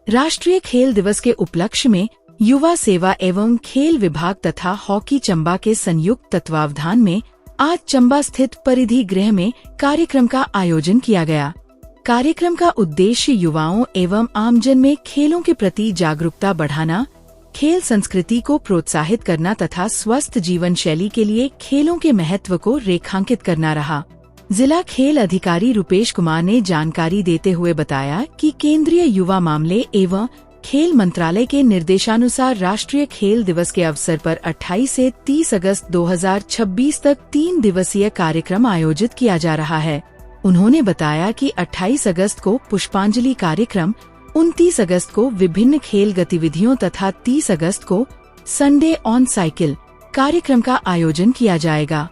राष्ट्रीय खेल दिवस के उपलक्ष्य में युवा सेवा एवं खेल विभाग तथा हॉकी चंबा के संयुक्त तत्वावधान में आज चंबा स्थित परिधि गृह में कार्यक्रम का आयोजन किया गया। कार्यक्रम का उद्देश्य युवाओं एवं आमजन में खेलों के प्रति जागरूकता बढ़ाना, खेल संस्कृति को प्रोत्साहित करना तथा स्वस्थ जीवन शैली के लिए खेलों के महत्व को रेखांकित करना रहा। जिला खेल अधिकारी रुपेश कुमार ने जानकारी देते हुए बताया कि केंद्रीय युवा मामले एवं खेल मंत्रालय के निर्देशानुसार राष्ट्रीय खेल दिवस के अवसर पर 28 से 30 अगस्त 2026 तक 3 दिवसीय कार्यक्रम आयोजित किया जा रहा है। उन्होंने बताया कि 28 अगस्त को पुष्पांजलि कार्यक्रम, 29 अगस्त को विभिन्न खेल गतिविधियों तथा 30 अगस्त को संडे ऑन साइकिल कार्यक्रम का आयोजन किया जाएगा।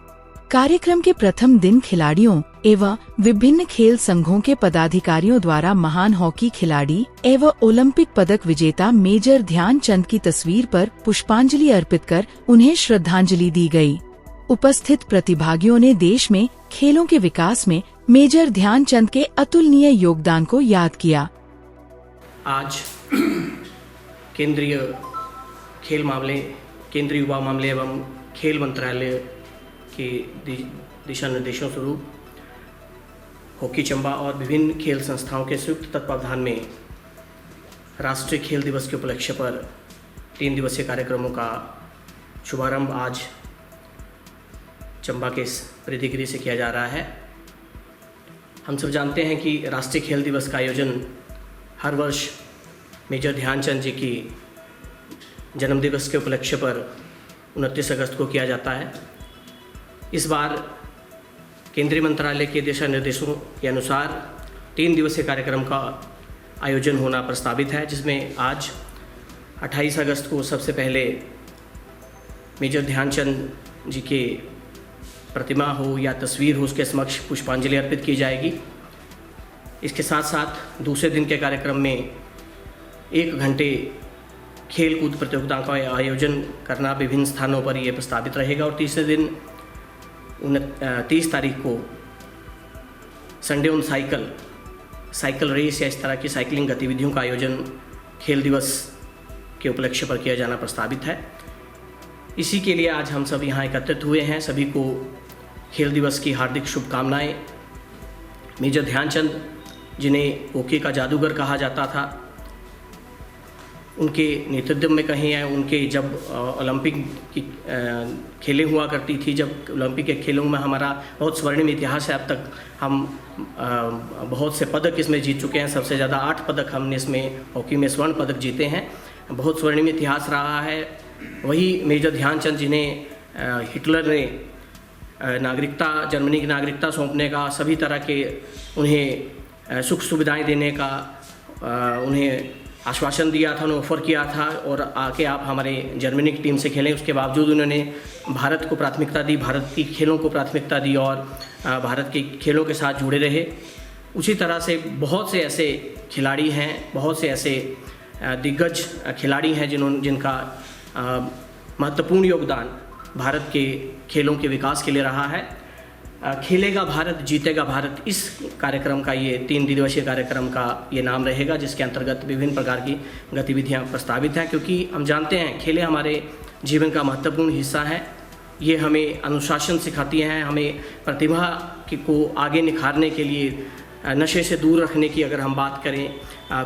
कार्यक्रम के प्रथम दिन खिलाड़ियों एवं विभिन्न खेल संघों के पदाधिकारियों द्वारा महान हॉकी खिलाड़ी एवं ओलंपिक पदक विजेता मेजर ध्यानचंद की तस्वीर पर पुष्पांजलि अर्पित कर उन्हें श्रद्धांजलि दी गई। उपस्थित प्रतिभागियों ने देश में खेलों के विकास में मेजर ध्यानचंद के अतुलनीय योगदान को याद किया। आज केंद्रीय युवा मामले एवं खेल मंत्रालय के दिशा निर्देशों स्वरूप हॉकी चंबा और विभिन्न खेल संस्थाओं के संयुक्त तत्वावधान में राष्ट्रीय खेल दिवस के उपलक्ष्य पर 3 दिवसीय कार्यक्रमों का शुभारंभ आज चंबा के परिधि गृह से किया जा रहा है। हम सब जानते हैं कि राष्ट्रीय खेल दिवस का आयोजन हर वर्ष मेजर ध्यानचंद जी की जन्मदिवस के उपलक्ष्य पर 29 अगस्त को किया जाता है। इस बार केंद्रीय मंत्रालय के दिशा निर्देशों के अनुसार 3 दिवसीय कार्यक्रम का आयोजन होना प्रस्तावित है, जिसमें आज 28 अगस्त को सबसे पहले मेजर ध्यानचंद जी के प्रतिमा हो या तस्वीर हो, उसके समक्ष पुष्पांजलि अर्पित की जाएगी। इसके साथ साथ दूसरे दिन के कार्यक्रम में 1 घंटे खेल कूद प्रतियोगिता का आयोजन करना विभिन्न स्थानों पर यह प्रस्तावित रहेगा और तीसरे दिन 29 तारीख को संडे ऑन साइकिल रेस या इस तरह की साइकिलिंग गतिविधियों का आयोजन खेल दिवस के उपलक्ष्य पर किया जाना प्रस्तावित है। इसी के लिए आज हम सब यहाँ एकत्रित हुए हैं। सभी को खेल दिवस की हार्दिक शुभकामनाएं। मेजर ध्यानचंद जिन्हें हॉकी का जादूगर कहा जाता था, उनके नेतृत्व में कहीं है, उनके जब ओलंपिक की खेलें हुआ करती थी, जब ओलंपिक के खेलों में हमारा बहुत स्वर्णिम इतिहास है। अब तक हम बहुत से पदक इसमें जीत चुके हैं। सबसे ज़्यादा 8 पदक हमने इसमें हॉकी में स्वर्ण पदक जीते हैं। बहुत स्वर्णिम इतिहास रहा है। वही मेजर ध्यानचंद जिन्हें हिटलर ने जर्मनी की नागरिकता सौंपने का, सभी तरह के उन्हें सुख सुविधाएँ देने का उन्हें आश्वासन दिया था, उन्हें ऑफ़र किया था और आके आप हमारे जर्मनी की टीम से खेलें। उसके बावजूद उन्होंने भारत को प्राथमिकता दी, भारत की खेलों को प्राथमिकता दी और भारत के खेलों के साथ जुड़े रहे। उसी तरह से बहुत से ऐसे खिलाड़ी हैं, बहुत से ऐसे दिग्गज खिलाड़ी हैं जिनका महत्वपूर्ण योगदान भारत के खेलों के विकास के लिए रहा है। खेलेगा भारत, जीतेगा भारत, इस कार्यक्रम का ये 3 दिवसीय कार्यक्रम का ये नाम रहेगा, जिसके अंतर्गत विभिन्न प्रकार की गतिविधियां प्रस्तावित हैं। क्योंकि हम जानते हैं खेलें हमारे जीवन का महत्वपूर्ण हिस्सा हैं। ये हमें अनुशासन सिखाती हैं, हमें प्रतिभा को आगे निखारने के लिए, नशे से दूर रखने की अगर हम बात करें,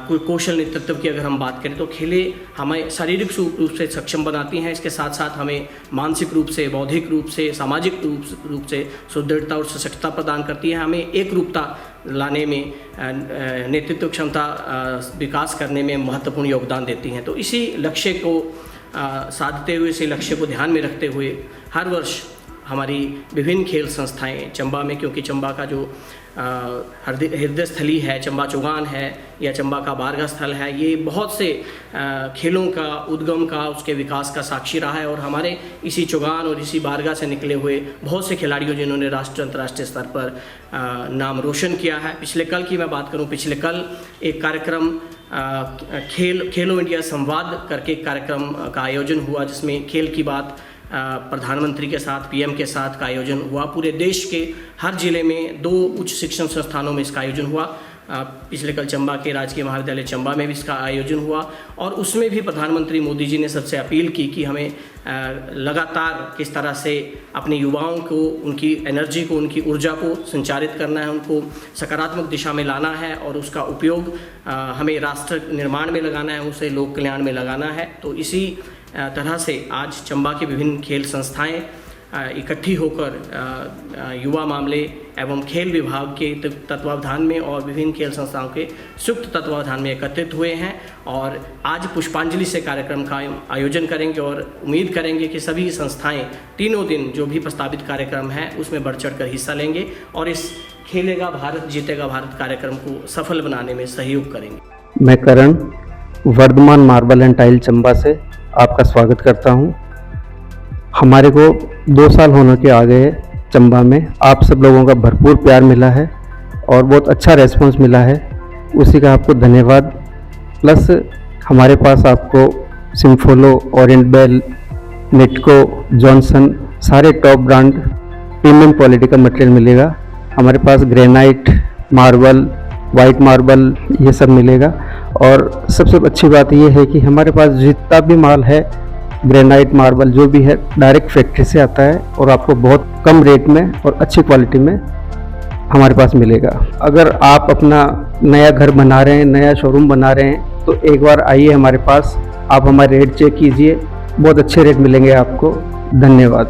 कोई कौशल नेतृत्व की अगर हम बात करें, तो खेलें हमें शारीरिक रूप से सक्षम बनाती हैं। इसके साथ साथ हमें मानसिक रूप से, बौद्धिक रूप से, सामाजिक रूप से सुदृढ़ता और सशक्तता प्रदान करती है। हमें एक रूपता लाने में, नेतृत्व क्षमता विकास करने में महत्वपूर्ण योगदान देती हैं। तो इसी लक्ष्य को साधते हुए, इसी लक्ष्य को ध्यान में रखते हुए हर वर्ष हमारी विभिन्न खेल संस्थाएं चंबा में, क्योंकि चंबा का जो हृदय स्थली है, चंबा चौगान है या चंबा का बारगा स्थल है, ये बहुत से खेलों का उद्गम का, उसके विकास का साक्षी रहा है। और हमारे इसी चौगान और इसी बारगा से निकले हुए बहुत से खिलाड़ियों जिन्होंने राष्ट्रीय अंतर्राष्ट्रीय स्तर पर नाम रोशन किया है। पिछले कल की मैं बात करूं, पिछले कल एक कार्यक्रम खेलो इंडिया संवाद करके एक कार्यक्रम का आयोजन हुआ, जिसमें खेल की बात प्रधानमंत्री के साथ, पीएम के साथ का आयोजन हुआ। पूरे देश के हर जिले में 2 उच्च शिक्षण संस्थानों में इसका आयोजन हुआ। पिछले कल चंबा के राजकीय महाविद्यालय चंबा में भी इसका आयोजन हुआ और उसमें भी प्रधानमंत्री मोदी जी ने सबसे अपील की कि हमें लगातार किस तरह से अपने युवाओं को, उनकी एनर्जी को, उनकी ऊर्जा को संचारित करना है, उनको सकारात्मक दिशा में लाना है और उसका उपयोग हमें राष्ट्र निर्माण में लगाना है, उसे लोक कल्याण में लगाना है। तो इसी तरह से आज चंबा की विभिन्न खेल संस्थाएं इकट्ठी होकर युवा मामले एवं खेल विभाग के तत्वावधान में और विभिन्न खेल संस्थाओं के संयुक्त तत्वावधान में एकत्रित हुए हैं और आज पुष्पांजलि से कार्यक्रम का आयोजन करेंगे और उम्मीद करेंगे कि सभी संस्थाएं तीनों दिन जो भी प्रस्तावित कार्यक्रम है उसमें बढ़ चढ़ कर हिस्सा लेंगे और इस खेलेगा भारत जीतेगा भारत कार्यक्रम को सफल बनाने में सहयोग करेंगे। मैं Karan Vardhaman marble and tile Chamba से आपका स्वागत करता हूं। हमारे को 2 साल होने के आ गए चंबा में, आप सब लोगों का भरपूर प्यार मिला है और बहुत अच्छा रेस्पॉन्स मिला है, उसी का आपको धन्यवाद। प्लस हमारे पास आपको सिम्फोलो, ओरिएंट बेल, नेटको, जॉनसन सारे टॉप ब्रांड प्रीमियम क्वालिटी का मटेरियल मिलेगा। हमारे पास ग्रेनाइट, मार्बल, वाइट मार्बल ये सब मिलेगा और सबसे अच्छी बात ये है कि हमारे पास जितना भी माल है ग्रेनाइट, मार्बल जो भी है डायरेक्ट फैक्ट्री से आता है और आपको बहुत कम रेट में और अच्छी क्वालिटी में हमारे पास मिलेगा। अगर आप अपना नया घर बना रहे हैं, नया शोरूम बना रहे हैं तो एक बार आइए हमारे पास, आप हमारे रेट चेक कीजिए, बहुत अच्छे रेट मिलेंगे आपको। धन्यवाद।